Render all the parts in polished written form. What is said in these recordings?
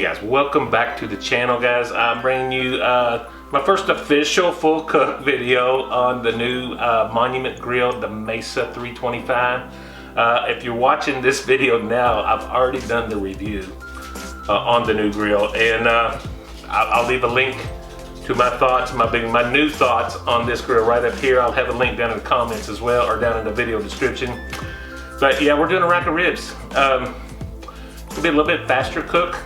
Hey guys, welcome back to the channel, guys. I'm bringing you my first official full cook video on the new Monument grill, the Mesa 325. If you're watching this video now, I've already done the review on the new grill, and I'll leave a link to my thoughts, my new thoughts on this grill right up here. I'll have a link down in the comments as well, or down in the video description. But yeah, we're doing a rack of ribs. It'll be a little bit faster cook.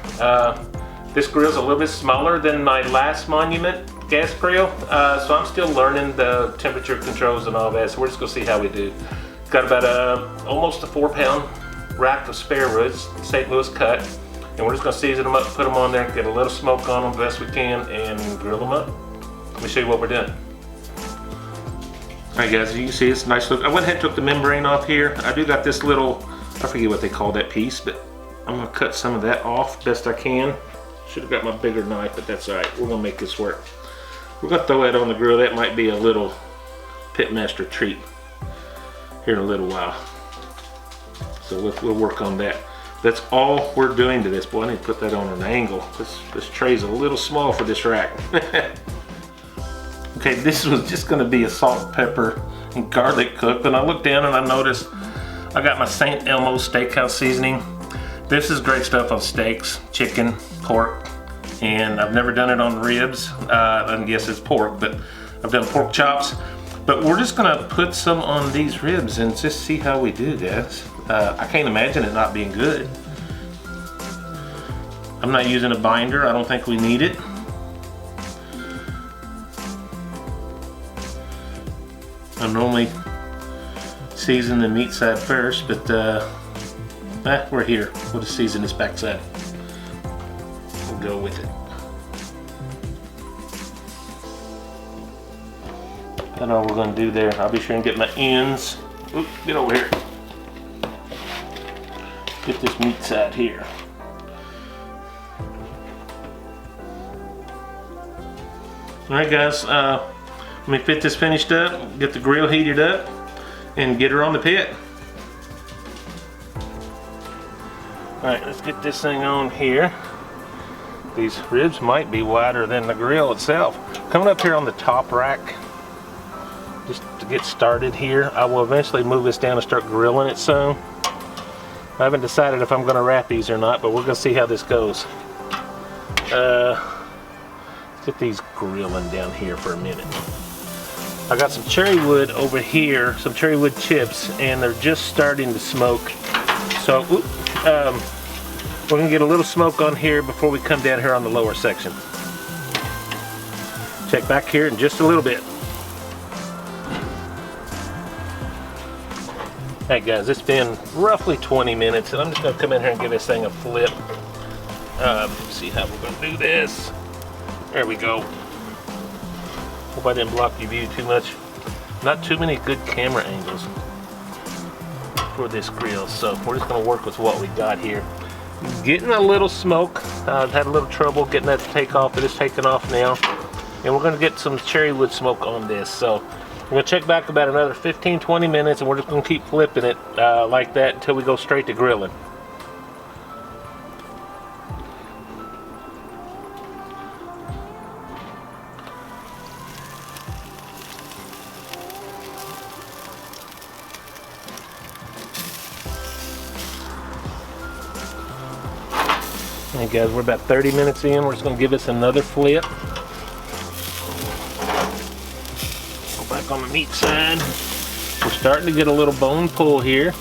This grill's a little bit smaller than my last Monument gas grill, so I'm still learning the temperature controls and all that, so we're just gonna see how we do. Got about almost a 4-pound rack of spare ribs, St. Louis cut, and we're just gonna season them up, put them on there, get a little smoke on them the best we can, and grill them up. Let me show you what we're doing. Alright guys, as you can see, it's a nice look. I went ahead and took the membrane off here. I do got this little, I forget what they call that piece, but I'm gonna cut some of that off best I can. Should have got my bigger knife, but that's all right. We're gonna make this work. We're gonna throw that on the grill. That might be a little pitmaster treat here in a little while. So we'll work on that. That's all we're doing to this. Boy, I need to put that on an angle. This tray's a little small for this rack. Okay, this was just gonna be a salt, pepper, and garlic cook. Then I looked down and I noticed I got my St. Elmo's Steakhouse seasoning. This is great stuff on steaks, chicken, pork, and I've never done it on ribs. I guess it's pork, but I've done pork chops. But we're just gonna put some on these ribs and just see how we do, guys. I can't imagine it not being good. I'm not using a binder. I don't think we need it. I normally season the meat side first, but we're here. We'll just season this backside. We'll go with it. That's all we're going to do there. I'll be sure and get my ends. Oop, get over here. Get this meat side here. Alright guys, let me get this finished up, get the grill heated up, and get her on the pit. Alright, let's get this thing on here. These ribs might be wider than the grill itself. Coming up here on the top rack, just to get started here. I will eventually move this down and start grilling it soon. I haven't decided if I'm going to wrap these or not, but we're going to see how this goes. Let's get these grilling down here for a minute. I got some cherry wood over here, some cherry wood chips, and they're just starting to smoke. So, we're gonna get a little smoke on here before we come down here on the lower section. Check back here in just a little bit. Hey guys, it's been roughly 20 minutes, and I'm just gonna come in here and give this thing a flip. See how we're gonna do this. There we go. Hope I didn't block your view too much. Not too many good camera angles for this grill, so we're just gonna work with what we got here. Getting a little smoke. I've had a little trouble getting that to take off, but it's taken off now. And we're gonna get some cherry wood smoke on this. So we're gonna check back about another 15-20 minutes, and we're just gonna keep flipping it like that until we go straight to grilling. Hey guys, we're about 30 minutes in. We're just going to give this another flip. Go back on the meat side. We're starting to get a little bone pull here.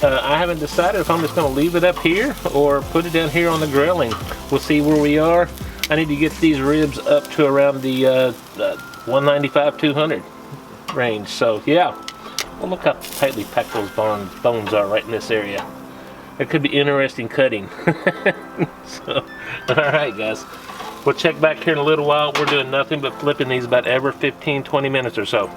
I haven't decided if I'm just going to leave it up here or put it down here on the grilling. We'll see where we are. I need to get these ribs up to around the 195-200 range. So yeah, well, look how tightly packed those bones are right in this area. It could be interesting cutting. So, alright guys, we'll check back here in a little while. We're doing nothing but flipping these about every 15-20 minutes or so.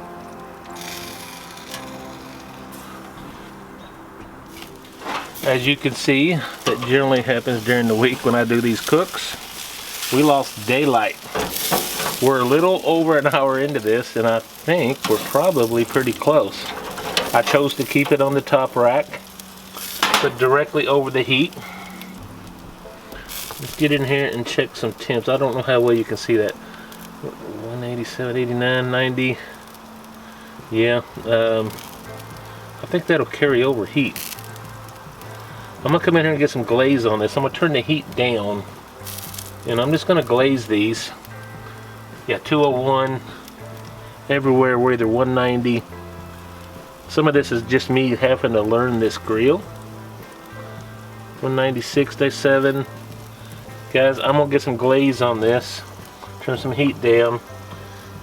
As you can see, that generally happens during the week when I do these cooks. We lost daylight. We're a little over an hour into this, and I think we're probably pretty close. I chose to keep it on the top rack, but directly over the heat. Let's get in here and check some temps. I don't know how well you can see that. 187, 89, 90. Yeah, I think that'll carry over heat. I'm gonna come in here and get some glaze on this. I'm gonna turn the heat down, and I'm just gonna glaze these. Yeah, 201. Everywhere we're either 190. Some of this is just me having to learn this grill. 196, day 7. Guys, I'm gonna get some glaze on this, turn some heat down,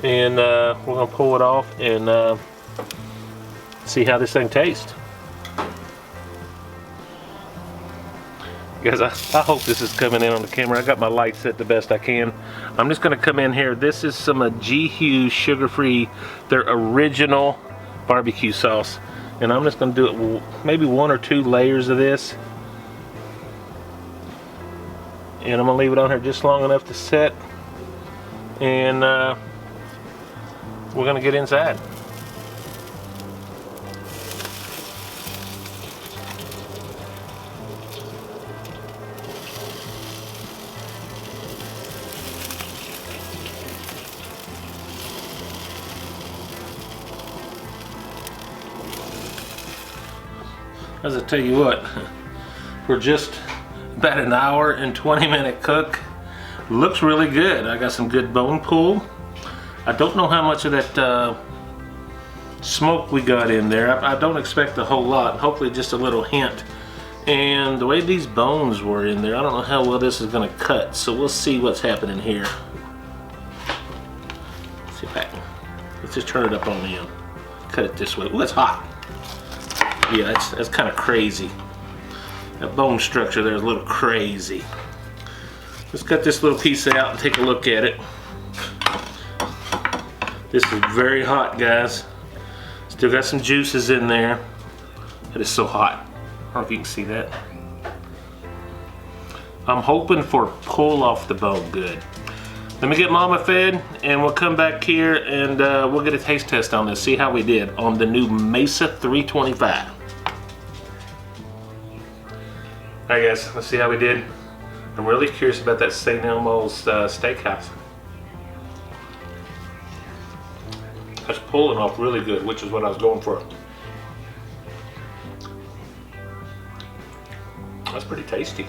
and we're gonna pull it off and see how this thing tastes. Guys, I hope this is coming in on the camera. I got my lights set the best I can. I'm just gonna come in here. This is some G-Hughes sugar-free, their original barbecue sauce, and I'm just gonna do it maybe 1 or 2 layers of this. And I'm gonna leave it on here just long enough to set, and we're gonna get inside. As I tell you what, we're just about an hour and 20-minute cook. Looks really good. I got some good bone pull. I don't know how much of that smoke we got in there. I don't expect a whole lot. Hopefully just a little hint. And the way these bones were in there, I don't know how well this is gonna cut. So we'll see what's happening here. Let's see if I can. Let's just turn it up on the cut it this way. Ooh, it's hot. Yeah, that's kind of crazy. That bone structure there is a little crazy. Let's cut this little piece out and take a look at it. This is very hot, guys. Still got some juices in there. It is so hot. I don't know if you can see that. I'm hoping for pull off the bone good. Let me get Mama fed, and we'll come back here and we'll get a taste test on this, see how we did on the new Mesa 325. Alright guys, let's see how we did. I'm really curious about that St. Elmo's steakhouse. That's pulling off really good, which is what I was going for. That's pretty tasty.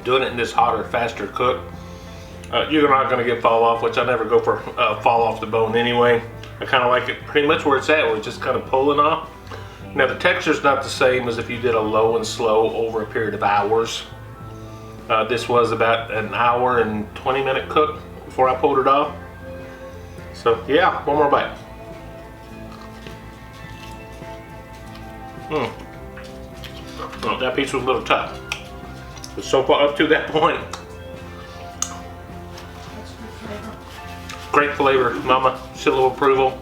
Doing it in this hotter, faster cook, you're not going to get fall off, which I never go for fall off the bone anyway. I kind of like it pretty much where it's at, where it's just kind of pulling off. Now the texture's not the same as if you did a low and slow over a period of hours. This was about an hour and 20-minute cook before I pulled it off. So yeah, one more bite. Well, that piece was a little tough. But so far up to that point, great flavor, Mama. Seal of approval.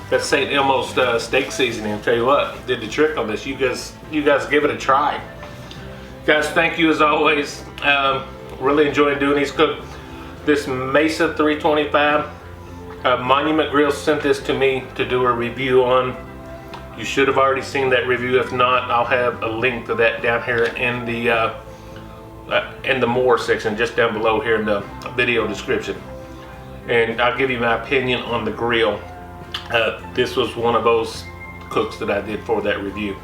That St. Elmo's steak seasoning, I'll tell you what, did the trick on this. You guys give it a try. Guys, thank you as always. Really enjoying doing these cooks. This Mesa 325 Monument Grill sent this to me to do a review on. You should have already seen that review. If not, I'll have a link to that down here in the more section, just down below here in the video description. And I'll give you my opinion on the grill. This was one of those cooks that I did for that review.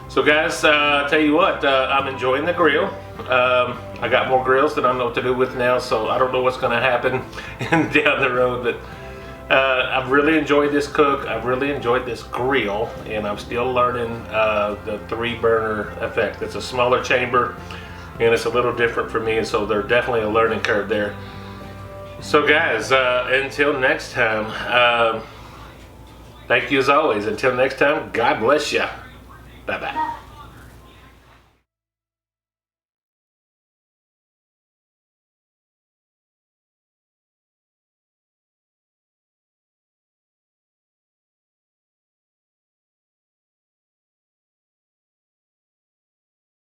So guys, tell you what, I'm enjoying the grill. I got more grills that I know what to do with now, so I don't know what's gonna happen down the road, but I've really enjoyed this cook. I've really enjoyed this grill, and I'm still learning the 3-burner effect. It's a smaller chamber, and it's a little different for me, and so there's definitely a learning curve there. So guys, until next time, thank you as always. Until next time, God bless you. Bye-bye.